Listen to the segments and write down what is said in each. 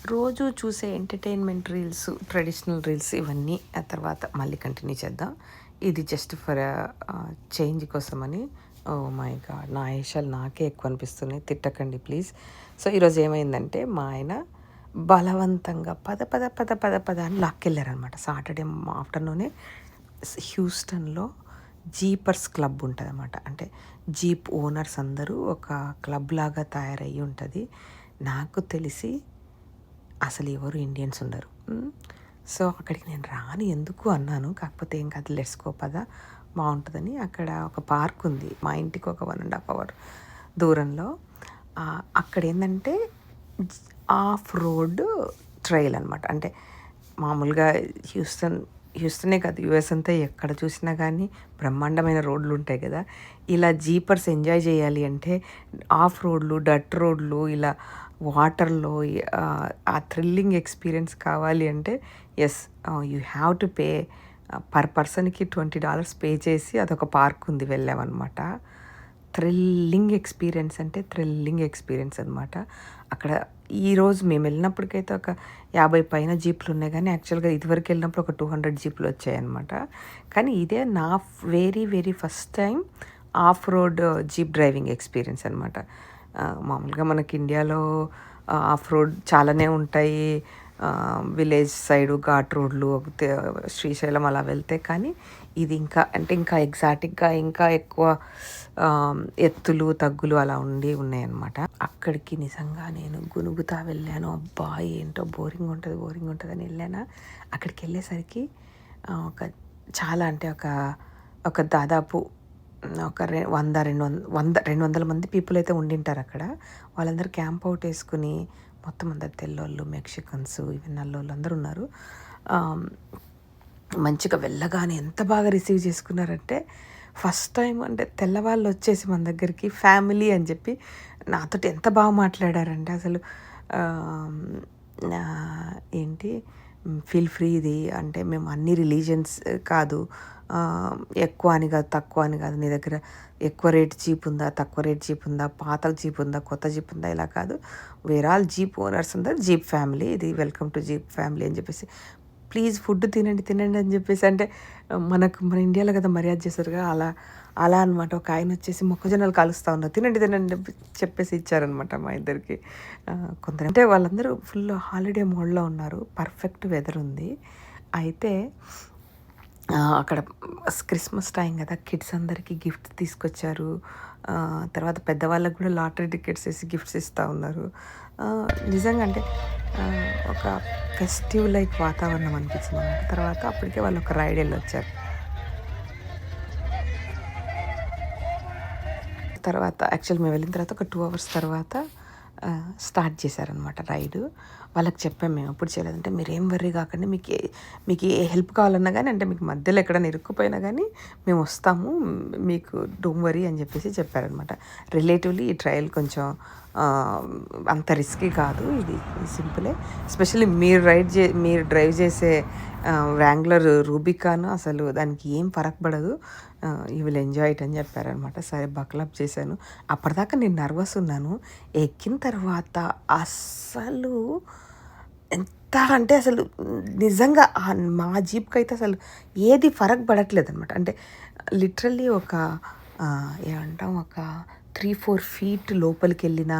రోజు చూసే entertainment reels, traditional reels ఇవన్నీ ఆ తర్వాత మళ్ళీ కంటిన్యూ చేద్దాం. ఇది జస్ట్ ఫర్ చేంజ్ కోసమని. Oh my God! నా ఏషాలు నాకే ఎక్కువ అనిపిస్తున్నాయి. తిట్టకండి ప్లీజ్. సో, ఈరోజు ఏమైందంటే మా ఆయన బలవంతంగా పద పద పద పద పద అని లాక్కెళ్ళారనమాట. సాటర్డే ఆఫ్టర్నూనే హ్యూస్టన్‌లో జీపర్స్ క్లబ్ ఉంటదనమాట. అంటే జీప్ ఓనర్స్ అందరూ ఒక క్లబ్ లాగా తయారయ్యి ఉంటది. నాకు తెలిసి అసలు ఎవరు ఇండియన్స్ ఉండరు. సో, అక్కడికి నేను రాను ఎందుకు అన్నాను. కాకపోతే ఏం కాదు లెట్స్ గో పద బావుంటదని. అక్కడ ఒక పార్క్ ఉంది. మా ఇంటికి ఒక 1½ అవర్ దూరంలో. అక్కడేందంటే ఆఫ్ రోడ్ ట్రైల్ అనమాట. అంటే మామూలుగా హ్యూస్టనే కాదు యూఎస్ అంతా ఎక్కడ చూసినా కానీ బ్రహ్మాండమైన రోడ్లు ఉంటాయి కదా! ఇలా జీపర్స్ ఎంజాయ్ చేయాలి అంటే ఆఫ్ రోడ్లు, డర్ట్ రోడ్లు ఇలా వాటర్‌లో ఆ థ్రిల్లింగ్ ఎక్స్‌పీరియన్స్ కావాలి అంటే yes you have to pay. Per పర్సన్‌కి $20 పే చేసి అదొక పార్క్ ఉంది వెళ్ళామన్నమాట. థ్రిల్లింగ్ ఎక్స్‌పీరియన్స్ అంటే థ్రిల్లింగ్ ఎక్స్‌పీరియన్స్ అనమాట. అక్కడ ఈరోజు మేము వెళ్ళినప్పటికైతే ఒక 50 పైన జీప్లు ఉన్నాయి కానీ యాక్చువల్‌గా ఇదివరకు వెళ్ళినప్పుడు ఒక 200 జీప్లు వచ్చాయన్నమాట. కానీ ఇదే నా very very first time of road jeep driving experience అనమాట. మామూలుగా మనకి ఇండియాలో ఆఫ్ రోడ్ చాలానే ఉంటాయి. విలేజ్ సైడు ఘాట్ రోడ్లు, శ్రీశైలం అలా వెళ్తే కానీ ఇది ఇంకా అంటే ఇంకా ఎగ్జాటిక్గా ఇంకా ఎక్కువ ఎత్తులు తగ్గులు అలా ఉన్నాయన్నమాట. అక్కడికి నిజంగా నేను గునుగుతా వెళ్ళాను. అబ్బా ఏంటో బోరింగ్ ఉంటుంది అని వెళ్ళానా. అక్కడికి వెళ్ళేసరికి ఒక చాలా అంటే ఒక దాదాపు ఒక 200 మంది పీపుల్ అయితే ఉండింటారు అక్కడ. వాళ్ళందరూ క్యాంప్ అవుట్ వేసుకుని మొత్తం అందరు తెల్లోళ్ళు, మెక్సికన్స్, ఈవెన్ నల్లోళ్ళు అందరూ ఉన్నారు. మంచిగా వెళ్ళగానే ఎంత బాగా రిసీవ్ చేసుకున్నారంటే ఫస్ట్ టైం అంటే తెల్లవాళ్ళు వచ్చేసి మన దగ్గరికి ఫ్యామిలీ అని చెప్పి నాతోటి ఎంత బాగా మాట్లాడారంటే అసలు ఏంటి ఫీల్ ఫ్రీ ఇది అంటే మేము అన్ని రిలీజియన్స్ కాదు, ఎక్కువ అని కాదు తక్కువ అని కాదు, నీ దగ్గర ఎక్కువ రేట్ జీప్ ఉందా తక్కువ రేట్ జీప్ ఉందా, పాత జీప్ ఉందా కొత్త జీప్ ఉందా ఇలా కాదు, వేర్ ఆల్ జీప్ ఓనర్స్ ఉందా జీప్ ఫ్యామిలీ, ఇది వెల్కమ్ టు జీప్ ఫ్యామిలీ అని చెప్పేసి ప్లీజ్ ఫుడ్ తినండి అని చెప్పేసి అంటే మన ఇండియాలో కదా మర్యాద చేస్తారుగా అలా అనమాట. ఒక ఆయన వచ్చేసి మొక్కజొన్నలు కాలుస్తూ ఉన్నారు, తినండి చెప్పేసి ఇచ్చారనమాట మా ఇద్దరికి. కొందరు అంటే వాళ్ళందరూ ఫుల్ హాలిడే మోడ్లో ఉన్నారు. పర్ఫెక్ట్ వెదర్ ఉంది. అయితే అక్కడ క్రిస్మస్ టైం కదా కిడ్స్ అందరికీ గిఫ్ట్ తీసుకొచ్చారు. తర్వాత పెద్దవాళ్ళకు కూడా లాటరీ టికెట్స్ వేసి గిఫ్ట్స్ ఇస్తూ ఉన్నారు. నిజంగా అంటే ఒక ఫెస్టివ్ లైక్ వాతావరణం అనిపించింది అన్నమాట. తర్వాత అప్పటికే వాళ్ళు ఒక రైడ్ వెళ్ళొచ్చారు. తర్వాత యాక్చువల్ మేము వెళ్ళిన తర్వాత ఒక 2 అవర్స్ తర్వాత స్టార్ట్ చేశారనమాట రైడు. వాళ్ళకి చెప్పాము మేము ఎప్పుడు చేయలేదంటే మీరేం వర్రీ కాకండి, మీకు ఏ హెల్ప్ కావాలన్నా కానీ అంటే మీకు మధ్యలో ఎక్కడైనా ఇరుక్కుపోయినా కానీ మేము వస్తాము, మీకు డోంట్ వరీ అని చెప్పేసి చెప్పారనమాట. రిలేటివ్లీ ఈ ట్రయల్ కొంచెం అంత రిస్కీ కాదు, ఇది సింపులే. ఎస్పెషల్లీ మీరు డ్రైవ్ చేసే వ్యాంగ్లర్ రూబికాను అసలు దానికి ఏం ఫరక్ పడదు, యూ విల్ ఎంజాయ్ ఇట్ అని చెప్పారనమాట. సరే బక్లప్ చేశాను. అప్పటిదాకా నేను నర్వస్ ఉన్నాను. ఎక్కిన తర్వాత అస్సలు ఎంత అంటే అసలు నిజంగా మా జీప్కి అయితే అసలు ఏది ఫరక్ పడట్లేదు అనమాట. అంటే లిటరల్లీ ఏమంటాం ఒక 3-4 ఫీట్ లోపలికి వెళ్ళిన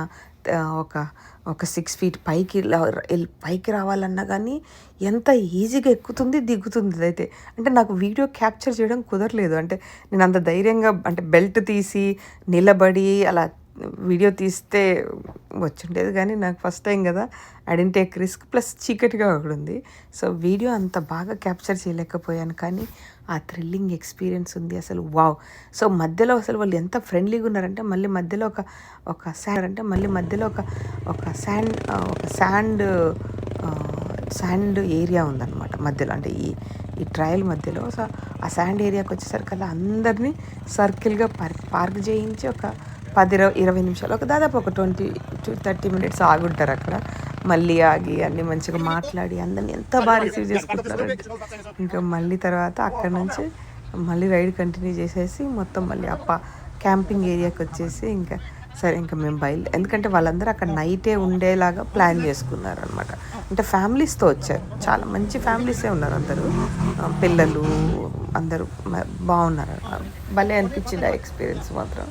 ఒక 6 ఫీట్ పైకి రావాలన్నా కానీ ఎంత ఈజీగా ఎక్కుతుంది దిగుతుంది అదైతే. అంటే నాకు వీడియో క్యాప్చర్ చేయడం కుదరలేదు. అంటే నేను అంత ధైర్యంగా అంటే బెల్ట్ తీసి నిలబడి అలా వీడియో తీస్తే వచ్చుండేది కానీ నాకు ఫస్ట్ టైం కదా, I don't take risk. Plus చీకటిగా ఒకటి ఉంది. సో వీడియో అంత బాగా క్యాప్చర్ చేయలేకపోయాను కానీ ఆ థ్రిల్లింగ్ ఎక్స్పీరియన్స్ ఉంది అసలు వావ్. సో మధ్యలో అసలు వాళ్ళు ఎంత ఫ్రెండ్లీగా ఉన్నారంటే మళ్ళీ మధ్యలో శాండ్ ఏరియా ఉందన్నమాట మధ్యలో. అంటే ఈ ట్రయల్ మధ్యలో. సో ఆ శాండ్ ఏరియాకి వచ్చేసరికల్లా అందరినీ సర్కిల్గా పార్క్ చేయించి ఒక 10-20 నిమిషాలు దాదాపు ఒక 20-30 మినిట్స్ ఆగుంటారు అక్కడ. మళ్ళీ ఆగి అన్నీ మంచిగా మాట్లాడి అందరిని ఎంత బాగా రిసీవ్ చేసుకుంటారంటే ఇంకా మళ్ళీ తర్వాత అక్కడ నుంచి మళ్ళీ రైడ్ కంటిన్యూ చేసేసి మొత్తం మళ్ళీ క్యాంపింగ్ ఏరియాకి వచ్చేసి ఇంకా సరే ఇంకా మేము ఎందుకంటే వాళ్ళందరూ అక్కడ నైటే ఉండేలాగా ప్లాన్ చేసుకున్నారు అనమాట. అంటే ఫ్యామిలీస్తో వచ్చారు, చాలా మంచి ఫ్యామిలీసే ఉన్నారు అందరూ, పిల్లలు అందరూ బాగున్నారు. భలే అనిపించింది ఆ ఎక్స్పీరియన్స్ మాత్రం.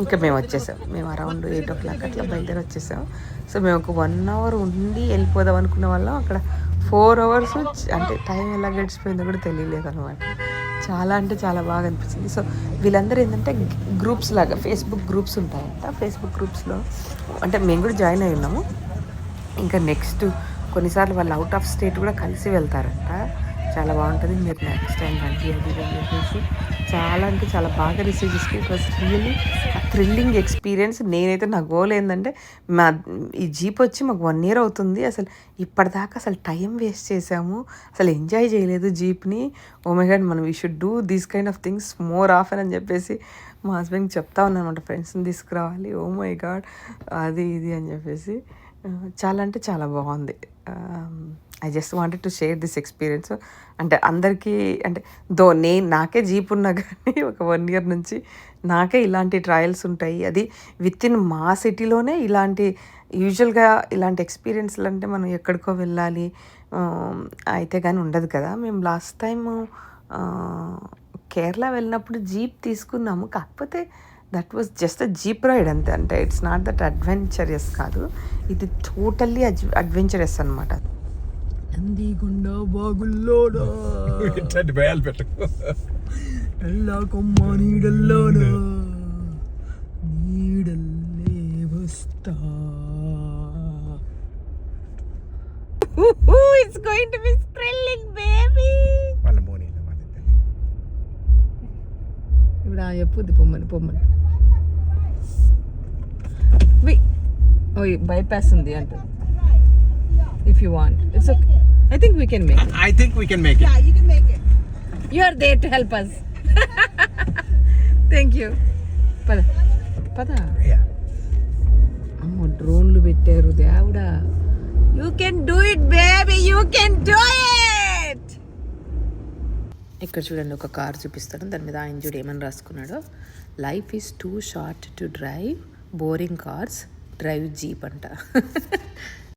ఇంకా మేము వచ్చేసాం, మేము అరౌండ్ 8 o'clock అట్లా బయలుదేరి వచ్చేసాం. సో మేము ఒక 1 hour ఉండి వెళ్ళిపోదాం అనుకున్న వాళ్ళం, అక్కడ 4 hours అంటే టైం ఎలా గడిచిపోయిందో కూడా తెలియలేదు అనమాట. చాలా అంటే చాలా బాగా అనిపించింది. సో వీళ్ళందరూ ఏంటంటే గ్రూప్స్ లాగా ఫేస్బుక్ గ్రూప్స్ ఉంటాయంట. ఫేస్బుక్ గ్రూప్స్లో అంటే మేము కూడా జాయిన్ అయి ఉన్నాము. ఇంకా నెక్స్ట్ కొన్నిసార్లు వాళ్ళు అవుట్ ఆఫ్ స్టేట్ కూడా కలిసి వెళ్తారంట. చాలా బాగుంటుంది, మీరు నెక్స్ట్ టైం రండి అది అని చెప్పేసి చాలా అంటే చాలా బాగా రిసీవ్ చేసుకుని it was really thrilling experience. నేనైతే నా గోల్ ఏంటంటే ఈ జీప్ వచ్చి మాకు 1 year అవుతుంది, అసలు ఇప్పటిదాకా అసలు టైం వేస్ట్ చేసాము, అసలు ఎంజాయ్ చేయలేదు జీప్ని. ఓ మై గాడ్, మనం we should do these kind of things more often అని చెప్పేసి మా హస్బెండ్కి చెప్తా ఉన్నాను అనమాట, ఫ్రెండ్స్ని తీసుకురావాలి, ఓ మై గాడ్ అది ఇది అని చెప్పేసి. చాలా అంటే చాలా బాగుంది. I just wanted to share this experience. అంటే అందరికీ అంటే నాకే జీప్ ఉన్నా కానీ ఒక 1 year నుంచి నాకే ఇలాంటి ట్రయల్స్ ఉంటాయి, అది విత్ ఇన్ మా సిటీలోనే ఇలాంటి యూజువల్గా ఇలాంటి ఎక్స్పీరియన్స్లు అంటే మనం ఎక్కడికో వెళ్ళాలి అయితే కానీ ఉండదు కదా. మేము లాస్ట్ టైము కేరళ వెళ్ళినప్పుడు జీప్ తీసుకున్నాము, కాకపోతే that was just a jeep ride అంతే. అంటే ఇట్స్ నాట్ దట్ అడ్వెంచరస్ కాదు, ఇది టోటల్లీ అడ్వెంచరస్ అనమాట. నందికొండ బాగుల్లోనా భయాలు పెట్టకు, ఎల్లా కొమ్మ నీడల్లోనా నీడల్లే వస్తా. It's going to be thrilling, baby. వాళ్ళ మోనీలో ఇప్పుడు చెప్పుద్ది పొమ్మని బైపాస్ ఉంది అంటే. If you want, it's okay. I think we can make it. I think we can make it. Yeah, you can make it. You are there to help us. Thank you. పద. Yeah. అమ్మో డ్రోన్లు పెట్టారు దేవుడా. You can do it, baby. You can do it. ఇక్కడ చూడండి, ఒక car చూపిస్తాను, దాని మీద ఆయన చూడు ఏమని రాసుకున్నాడో. Life is too short to drive boring cars, drive Jeep అంట.